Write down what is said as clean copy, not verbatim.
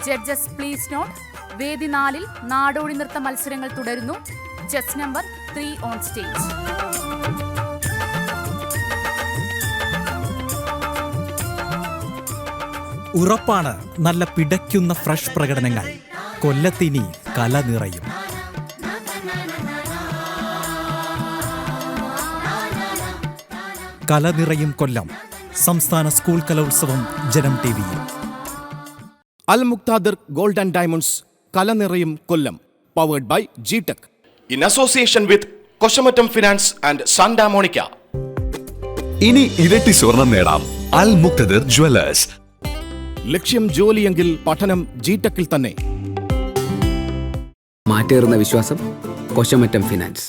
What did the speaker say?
Judges please note. വേദി 4-ൽ നാടോടി നൃത്ത മത്സരങ്ങൾ തുടരുന്നു. Judge number 3 on stage. ഉറപ്പാണ് നല്ല പിടയ്ക്കുന്ന ഫ്രഷ് പ്രകടനങ്ങൾ. കൊല്ലത്തിനി കല നിറയും. കല നിറയും കൊല്ലം. സംസ്ഥാന സ്കൂൾ കലോത്സവം ജനം ടിവിയിൽ. Al Mukthadir gold and diamonds കല നിറയും കൊല്ലം. പവേർഡ് ബൈ ജിടെക് in association with Kosamattam finance and Santa Monica. ഇനി ഇരട്ടി സ്വർണം നേടാം അൽ മുക്തദിർ ജ്വല്ലേഴ്സ്. ലക്ഷ്യം ജോലിയെങ്കിൽ പഠനം ജിടെക്കിൽ തന്നെ. മാറ്റേറുന്ന വിശ്വാസം കൊശമറ്റം ഫിനാൻസ്.